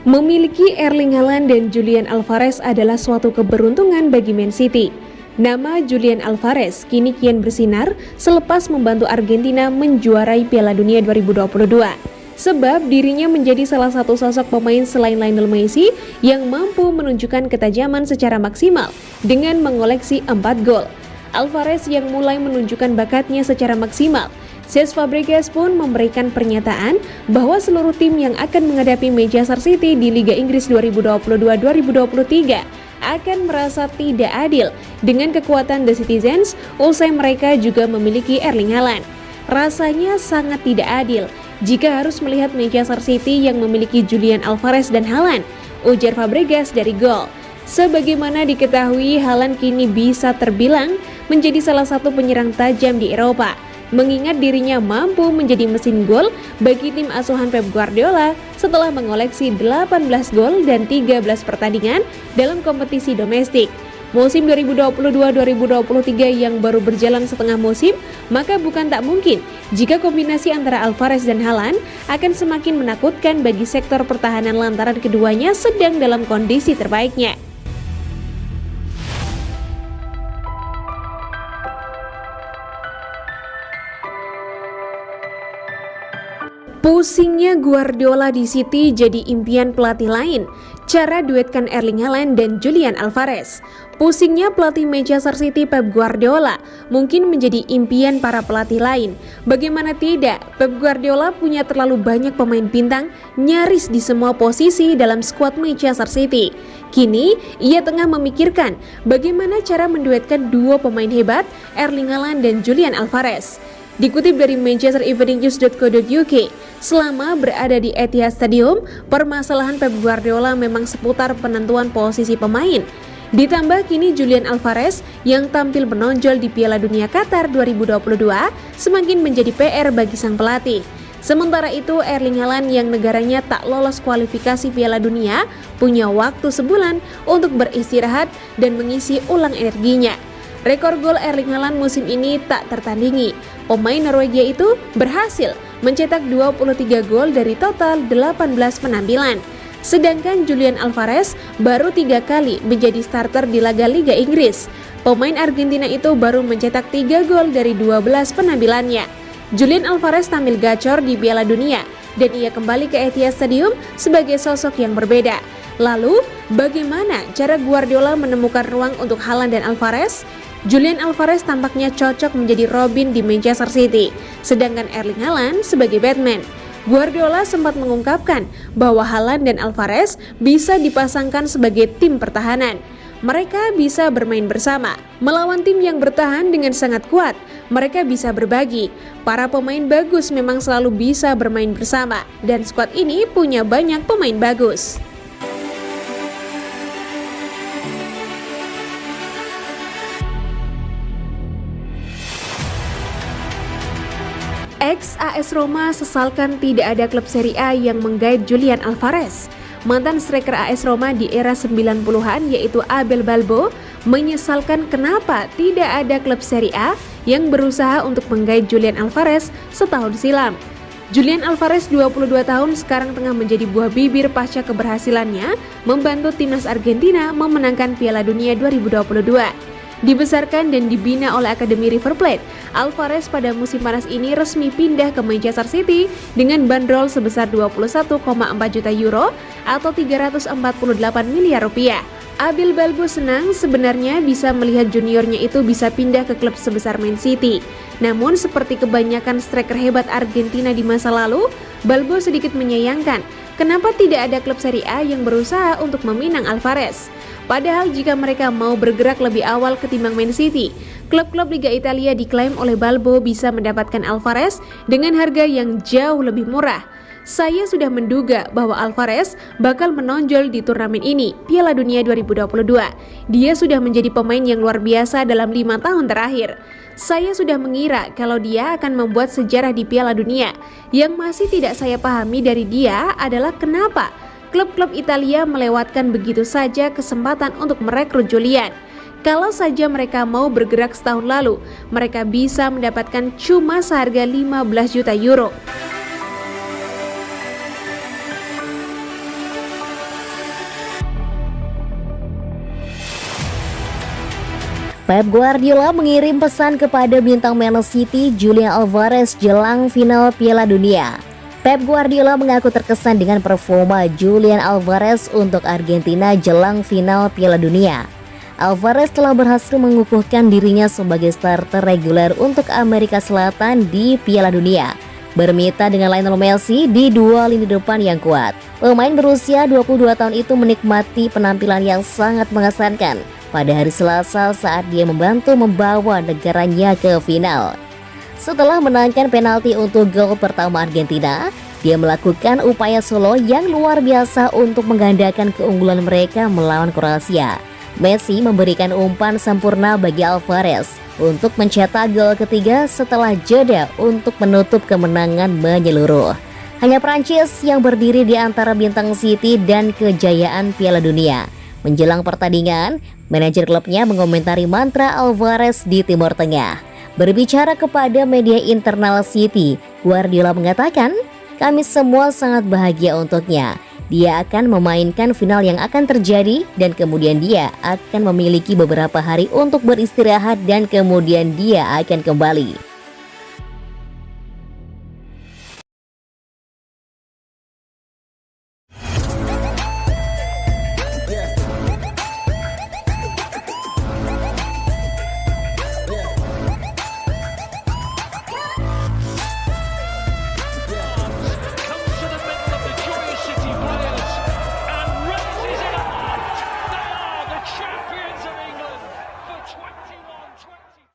Memiliki Erling Haaland dan Julian Alvarez adalah suatu keberuntungan bagi Man City. Nama Julian Alvarez kini kian bersinar selepas membantu Argentina menjuarai Piala Dunia 2022. Sebab dirinya menjadi salah satu sosok pemain selain Lionel Messi yang mampu menunjukkan ketajaman secara maksimal dengan mengoleksi 4 gol. Alvarez yang mulai menunjukkan bakatnya secara maksimal. Cesc Fabregas pun memberikan pernyataan bahwa seluruh tim yang akan menghadapi Manchester City di Liga Inggris 2022-2023 akan merasa tidak adil dengan kekuatan The Citizens usai mereka juga memiliki Erling Haaland. Rasanya sangat tidak adil jika harus melihat Manchester City yang memiliki Julian Alvarez dan Haaland, ujar Fabregas dari Goal. Sebagaimana diketahui, Haaland kini bisa terbilang menjadi salah satu penyerang tajam di Eropa, mengingat dirinya mampu menjadi mesin gol bagi tim asuhan Pep Guardiola setelah mengoleksi 18 gol dan 13 pertandingan dalam kompetisi domestik. Musim 2022-2023 yang baru berjalan setengah musim, maka bukan tak mungkin jika kombinasi antara Alvarez dan Haaland akan semakin menakutkan bagi sektor pertahanan lantaran keduanya sedang dalam kondisi terbaiknya. Pusingnya Guardiola di City jadi impian pelatih lain. Cara duetkan Erling Haaland dan Julian Alvarez. Pusingnya pelatih Manchester City Pep Guardiola mungkin menjadi impian para pelatih lain. Bagaimana tidak, Pep Guardiola punya terlalu banyak pemain bintang nyaris di semua posisi dalam skuad Manchester City. Kini, ia tengah memikirkan bagaimana cara menduetkan duo pemain hebat Erling Haaland dan Julian Alvarez. Dikutip dari manchestereveningnews.co.uk, selama berada di Etihad Stadium, permasalahan Pep Guardiola memang seputar penentuan posisi pemain. Ditambah kini Julian Alvarez yang tampil menonjol di Piala Dunia Qatar 2022 semakin menjadi PR bagi sang pelatih. Sementara itu, Erling Haaland yang negaranya tak lolos kualifikasi Piala Dunia punya waktu sebulan untuk beristirahat dan mengisi ulang energinya. Rekor gol Erling Haaland musim ini tak tertandingi. Pemain Norwegia itu berhasil mencetak 23 gol dari total 18 penampilan. Sedangkan Julian Alvarez baru 3 kali menjadi starter di laga Liga Inggris. Pemain Argentina itu baru mencetak 3 gol dari 12 penampilannya. Julian Alvarez tampil gacor di Piala Dunia dan ia kembali ke Etihad Stadium sebagai sosok yang berbeda. Lalu, bagaimana cara Guardiola menemukan ruang untuk Haaland dan Alvarez? Julian Alvarez tampaknya cocok menjadi Robin di Manchester City, sedangkan Erling Haaland sebagai Batman. Guardiola sempat mengungkapkan bahwa Haaland dan Alvarez bisa dipasangkan sebagai tim pertahanan. Mereka bisa bermain bersama, melawan tim yang bertahan dengan sangat kuat. Mereka bisa berbagi. Para pemain bagus memang selalu bisa bermain bersama, dan skuad ini punya banyak pemain bagus. Ex-AS Roma sesalkan tidak ada klub Serie A yang menggait Julian Alvarez. Mantan striker AS Roma di era 90-an yaitu Abel Balbo menyesalkan kenapa tidak ada klub Serie A yang berusaha untuk menggait Julian Alvarez setahun silam. Julian Alvarez 22 tahun sekarang tengah menjadi buah bibir pasca keberhasilannya membantu timnas Argentina memenangkan Piala Dunia 2022. Dibesarkan dan dibina oleh Akademi River Plate, Alvarez pada musim panas ini resmi pindah ke Manchester City dengan bandrol sebesar 21,4 juta euro atau 348 miliar rupiah. Abel Balbo senang sebenarnya bisa melihat juniornya itu bisa pindah ke klub sebesar Man City. Namun seperti kebanyakan striker hebat Argentina di masa lalu, Balbo sedikit menyayangkan kenapa tidak ada klub Serie A yang berusaha untuk meminang Alvarez. Padahal jika mereka mau bergerak lebih awal ketimbang Man City, klub-klub Liga Italia diklaim oleh Balbo bisa mendapatkan Alvarez dengan harga yang jauh lebih murah. Saya sudah menduga bahwa Alvarez bakal menonjol di turnamen ini, Piala Dunia 2022. Dia sudah menjadi pemain yang luar biasa dalam 5 tahun terakhir. Saya sudah mengira kalau dia akan membuat sejarah di Piala Dunia. Yang masih tidak saya pahami dari dia adalah kenapa klub-klub Italia melewatkan begitu saja kesempatan untuk merekrut Julian. Kalau saja mereka mau bergerak setahun lalu, mereka bisa mendapatkan cuma seharga 15 juta euro. Pep Guardiola mengirim pesan kepada bintang Man City Julian Alvarez jelang final Piala Dunia. Pep Guardiola mengaku terkesan dengan performa Julian Alvarez untuk Argentina jelang final Piala Dunia. Alvarez telah berhasil mengukuhkan dirinya sebagai starter reguler untuk Amerika Selatan di Piala Dunia, bermitra dengan Lionel Messi di dua lini depan yang kuat. Pemain berusia 22 tahun itu menikmati penampilan yang sangat mengesankan pada hari Selasa saat dia membantu membawa negaranya ke final. Setelah menangkan penalti untuk gol pertama Argentina, dia melakukan upaya solo yang luar biasa untuk menggandakan keunggulan mereka melawan Kroasia. Messi memberikan umpan sempurna bagi Alvarez untuk mencetak gol ketiga setelah jeda untuk menutup kemenangan menyeluruh. Hanya Prancis yang berdiri di antara bintang City dan kejayaan Piala Dunia. Menjelang pertandingan, manajer klubnya mengomentari mantra Alvarez di Timur Tengah. Berbicara kepada media internal City, Guardiola mengatakan, "Kami semua sangat bahagia untuknya. Dia akan memainkan final yang akan terjadi dan kemudian dia akan memiliki beberapa hari untuk beristirahat dan kemudian dia akan kembali."